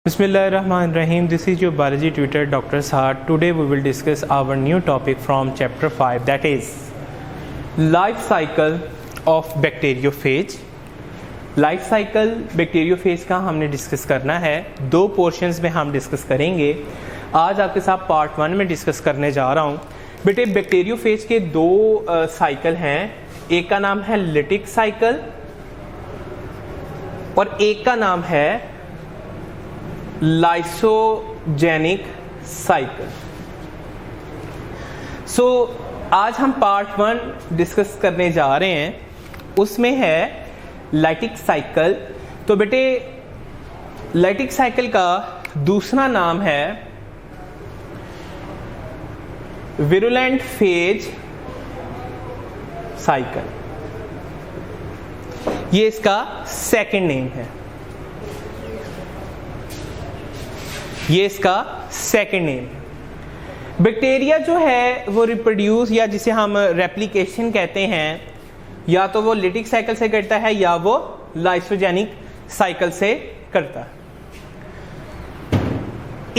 Bismillahirrahmanirrahim. This is your biology tutor Dr. Saad. Today we will discuss our new topic from chapter 5, that is life cycle of bacteriophage. Life cycle bacteriophage का हमने discuss करना है, दो portions में हम discuss करेंगे. आज आपके साथ पार्ट 1 में डिस्कस करने जा रहा हूँ. बेटे बैक्टीरियोफेज के दो साइकिल हैं, एक का नाम है लिटिक साइकिल और एक का नाम है लाइसोजेनिक साइकिल. सो आज हम पार्ट 1 डिस्कस करने जा रहे हैं, उसमें है लाइटिक साइकिल. तो बेटे लाइटिक साइकिल का दूसरा नाम है विरुलेंट फेज साइकिल. ये इसका सेकंड नेम है, ये इसका सेकंड नेम है. बैक्टीरिया जो है वो रिप्रोड्यूस या जिसे हम रेप्लिकेशन कहते हैं, या तो वो लिटिक साइकिल से करता है या वो लाइसोजेनिक साइकिल से करता है.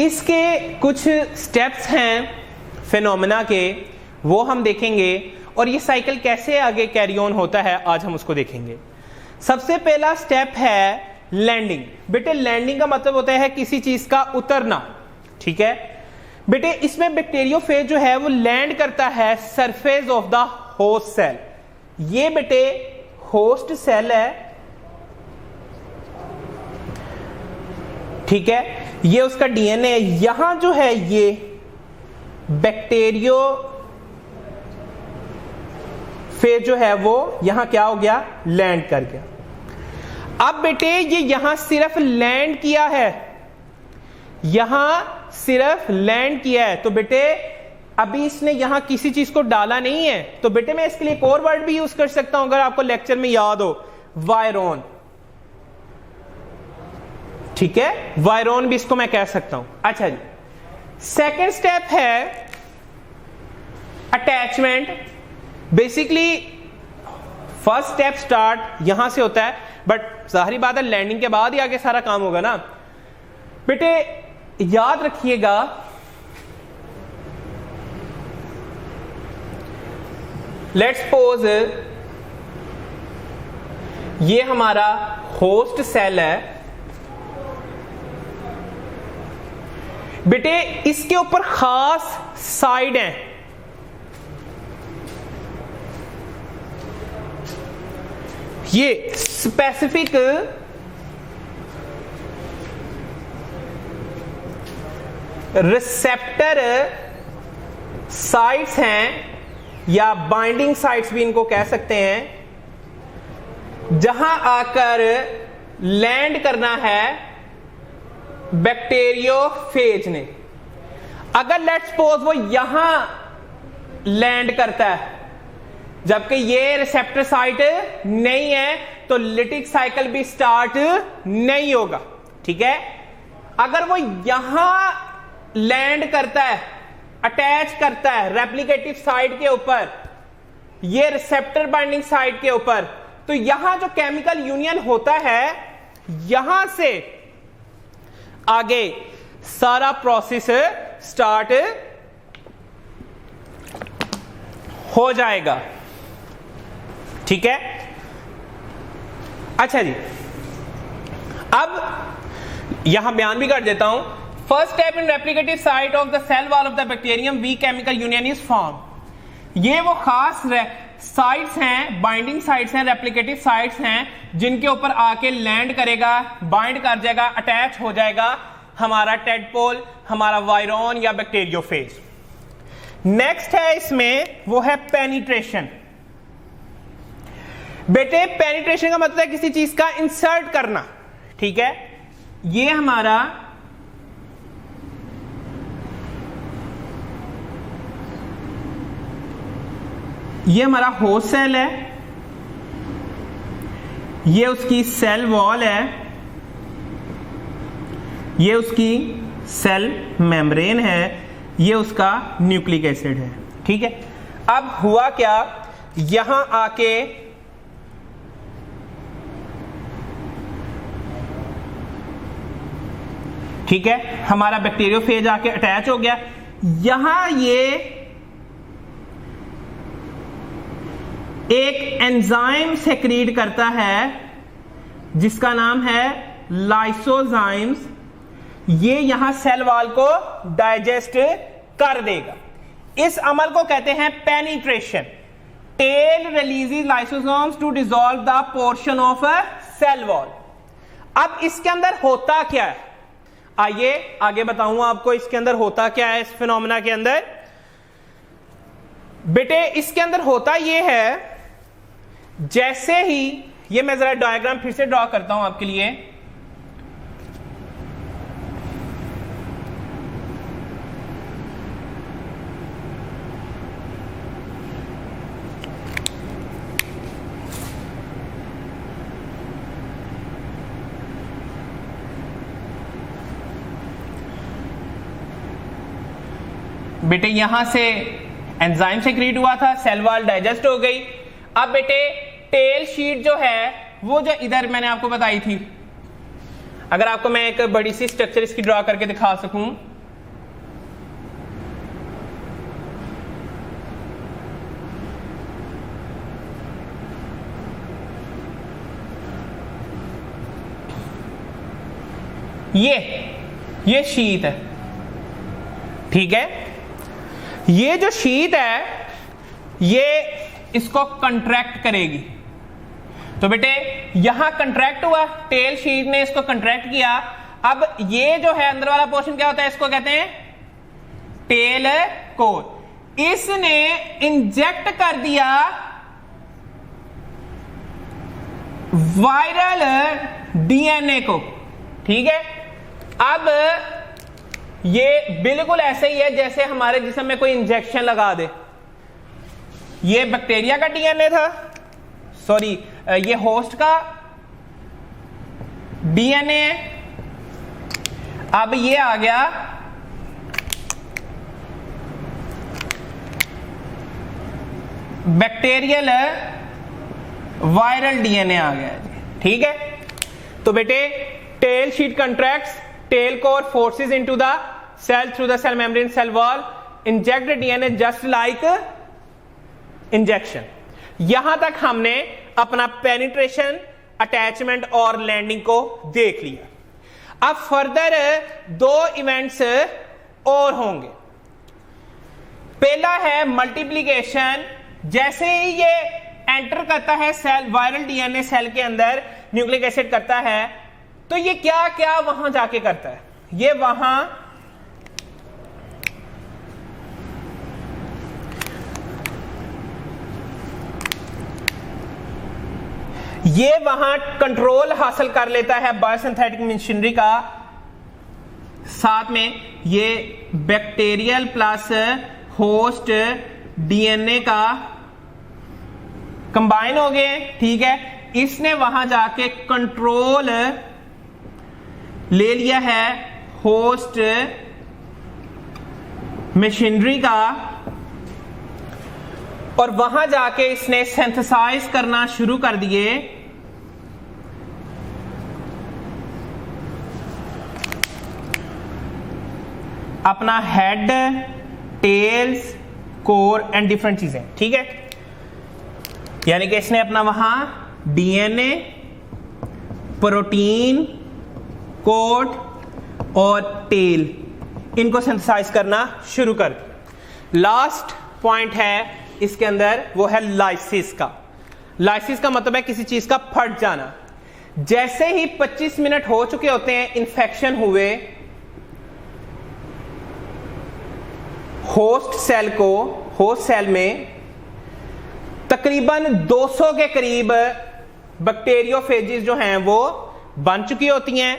इसके कुछ स्टेप्स हैं फिनोमेना के, वो हम देखेंगे और ये साइकिल कैसे आगे कैरी ऑन होता है आज हम उसको देखेंगे. सबसे पहला स्टेप है लैंडिंग. बेटे लैंडिंग का मतलब होता है किसी चीज का उतरना, ठीक है. बेटे इसमें बैक्टीरियोफेज जो है वो लैंड करता है surface of the host cell. ये बेटे होस्ट सेल है, ठीक है, ये उसका डीएनए. यहां जो है ये बैक्टीरियोफेज जो है वो यहां क्या हो गया, लैंड कर गया. अब बेटे ये यहां सिर्फ लैंड किया है, यहां सिर्फ लैंड किया है. तो बेटे अभी इसने यहां किसी चीज को डाला नहीं है. तो बेटे मैं इसके लिए एक और वर्ड भी यूज कर सकता हूं, अगर आपको लेक्चर में याद हो, वायरोन. ठीक है, वायरोन भी इसको मैं कह सकता हूं. अच्छा जी, सेकेंड स्टेप है attachment. Basically first step start यहां से होता है, बट जाहिर बात है लैंडिंग के बाद ही आगे सारा काम होगा ना. बेटे याद रखिएगा, लेट्स सपोज ये हमारा होस्ट सेल है. बेटे इसके ऊपर खास साइड है, ये स्पेसिफिक रिसेप्टर साइट्स हैं या बाइंडिंग साइट्स भी इनको कह सकते हैं, जहां आकर लैंड करना है बैक्टीरियोफेज ने. अगर लेट्स सपोज वो यहां लैंड करता है जबकि ये रिसेप्टर साइट नहीं है, तो लिटिक साइकिल भी स्टार्ट नहीं होगा, ठीक है. अगर वो यहां लैंड करता है, अटैच करता है रेप्लिकेटिव साइट के ऊपर, ये रिसेप्टर बाइंडिंग साइट के ऊपर, तो यहां जो केमिकल यूनियन होता है, यहां से आगे सारा प्रोसेस स्टार्ट हो जाएगा, ठीक है. अच्छा जी, अब यहां बयान भी कर देता हूं. First step in replicative site of the cell wall of the bacterium we chemical union is form. ये वो खास साइट्स हैं, बाइंडिंग साइट्स हैं, रेप्लिकेटिव साइट्स हैं, जिनके ऊपर आके लैंड करेगा, बाइंड कर जाएगा, अटैच हो जाएगा हमारा टेडपोल, हमारा वायरोन या बैक्टीरियोफेज. नेक्स्ट है इसमें, वो है पेनिट्रेशन. बेटे पेनिट्रेशन का मतलब है किसी चीज का इंसर्ट करना, ठीक है. ये हमारा होस्ट सेल है, ये उसकी सेल वॉल है, ये उसकी सेल मेम्ब्रेन है, ये उसका न्यूक्लिक एसिड है, ठीक है. अब हुआ क्या, यहां आके ठीक है, हमारा बैक्टीरियोफेज आके अटैच हो गया। यहां ये एक एंजाइम सेक्रीट करता है जिसका नाम है लाइसोजाइम्स। ये यहां सेल वॉल को डाइजेस्ट कर देगा। इस अमल को कहते हैं penetration. Tail releases lysosomes to dissolve the portion of a cell wall. अब इसके अंदर होता क्या है, आइए आगे बताऊंगा आपको इसके अंदर होता क्या है। इस फिनोमेना के अंदर बेटे इसके अंदर होता यह है, जैसे ही ये मैं जरा डायग्राम फिर से ड्रॉ करता हूं आपके लिए। बेटे यहां से एंजाइम सेक्रीट हुआ था, सेल वॉल डाइजेस्ट हो गई। अब बेटे टेल शीट जो है वो जो इधर मैंने आपको बताई थी, अगर आपको मैं एक बड़ी सी स्ट्रक्चर इसकी ड्रॉ करके दिखा सकूं, ये शीट है, ठीक है। ये जो शीट है ये इसको कंट्रैक्ट करेगी। तो बेटे यहां कंट्रैक्ट हुआ, टेल शीट ने इसको कंट्रैक्ट किया। अब ये जो है अंदर वाला पोर्शन क्या होता है, इसको कहते हैं टेल कोर। इसने इंजेक्ट कर दिया वायरल डीएनए को, ठीक है। अब ये बिल्कुल ऐसे ही है जैसे हमारे जिस्म में कोई इंजेक्शन लगा दे। ये बैक्टीरिया का डीएनए था, सॉरी ये होस्ट का डीएनए है। अब ये आ गया बैक्टीरियल वायरल डीएनए आ गया, ठीक है। तो बेटे tail sheath contracts, tail core forces into the cell through the cell membrane, cell wall, inject DNA just like injection. यहां तक हमने अपना पेनिट्रेशन, अटैचमेंट और लैंडिंग को देख लिया। अब फर्दर दो इवेंट्स और होंगे। पहला है मल्टीप्लिकेशन। जैसे ही ये एंटर करता है सेल, वायरल डीएनए सेल के अंदर न्यूक्लिक एसिड करता है, तो ये क्या क्या वहां जाके करता है, ये वहां कंट्रोल हासिल कर लेता है बायोसिंथेटिक मशीनरी का। साथ में ये बैक्टीरियल प्लस होस्ट डीएनए का कंबाइन हो गए, ठीक है। इसने वहां जाके कंट्रोल ले लिया है होस्ट मशीनरी का, और वहां जाके इसने सिंथेसाइज करना शुरू कर दिए अपना head, tails, core and different चीजें, ठीक है। यानी कि इसने अपना वहां डीएनए, प्रोटीन, कोट और टेल, इनको सिंथेसाइज करना शुरू कर दिया। लास्ट पॉइंट है इसके अंदर, वो है लाइसिस का। लाइसिस का मतलब है किसी चीज का फट जाना। जैसे ही 25 मिनट हो चुके होते हैं इन्फेक्शन हुए, होस्ट सेल में तकरीबन 200 के करीब बैक्टीरियोफेजेस जो हैं वो बन चुकी होती हैं,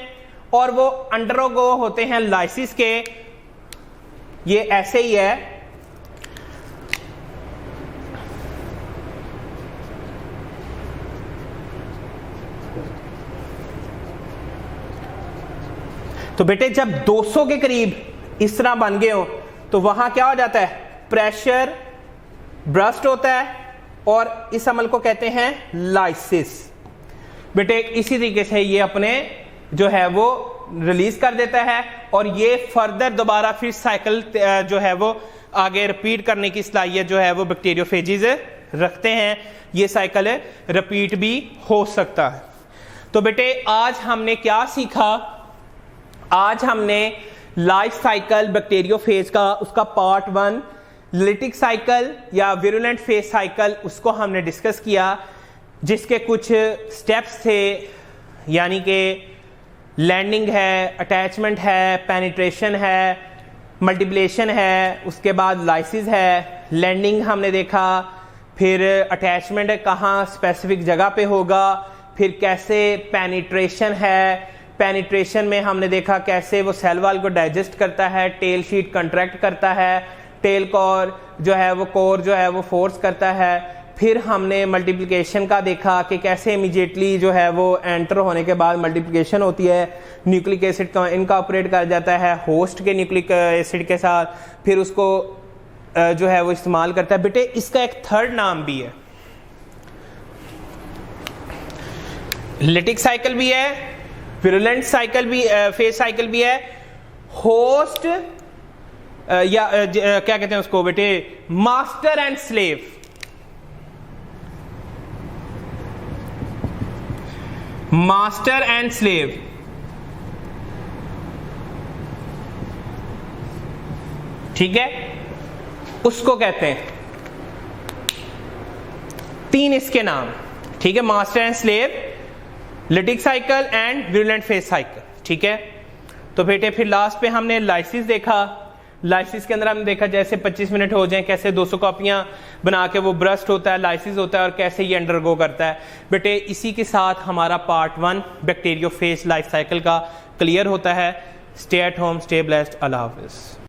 और वो अंडरगो होते हैं लाइसिस के। ये ऐसे ही है, तो बेटे जब 200 के करीब इस तरह बन गए हो तो वहां क्या हो जाता है, प्रेशर ब्रस्ट होता है, और इस अमल को कहते हैं लाइसिस। बेटे इसी तरीके से ये अपने जो है वो रिलीज कर देता है और ये फर्दर दोबारा फिर साइकिल जो है वो आगे रिपीट करने की सलाहियत जो है वो बैक्टीरियोफेजेस रखते हैं। ये साइकिल रिपीट भी हो सकता है। तो बेटे आज हमने क्या सीखा? आज हमने लाइफ साइकिल बैक्टीरियोफेज का उसका पार्ट 1 लिटिक साइकिल या विरुलेंट फेज साइकिल उसको हमने डिस्कस किया, जिसके कुछ स्टेप्स थे, यानी कि लैंडिंग है, अटैचमेंट है, पेनिट्रेशन है, मल्टीप्लिकेशन है, उसके बाद लाइसिस है। लैंडिंग हमने देखा, फिर अटैचमेंट कहाँ स्पेसिफिक जगह पे होगा, फिर कैसे पेनिट्रेशन है। पेनिट्रेशन में हमने देखा कैसे वो सेल वॉल को डाइजेस्ट करता है, टेल शीट कंट्रैक्ट करता है, टेल कोर जो है वो कोर जो है वो फोर्स करता है। फिर हमने मल्टीप्लिकेशन का देखा कि कैसे इमीडिएटली जो है वो एंटर होने के बाद मल्टीप्लिकेशन होती है, न्यूक्लिक एसिड का इनकॉर्पोरेट कर जाता है होस्ट के न्यूक्लिक एसिड के साथ, फिर उसको जो है वो इस्तेमाल करता है। बेटे इसका एक थर्ड नाम भी है, लिटिक साइकिल भी है, विरुलेंट साइकिल भी, फेज साइकिल भी है, होस्ट या क्या कहते हैं उसको बेटे, master and slave. Master and slave, ठीक है, उसको कहते हैं। 3 इसके नाम, ठीक है, master and slave, lytic cycle and virulent phase cycle, ठीक है। तो बेटे फिर लास्ट पे हमने लाइसिस देखा। लाइसिस के अंदर हमने देखा जैसे 25 मिनट हो जाएं कैसे 200 कॉपियां बना के वो ब्रस्ट होता है, लाइसिस होता है और कैसे ये अंडरगो करता है। बेटे इसी के साथ हमारा पार्ट 1 बैक्टीरियोफेज लाइफ साइकिल का क्लियर होता है। Stay at home, stay blessed, Allah Hafiz.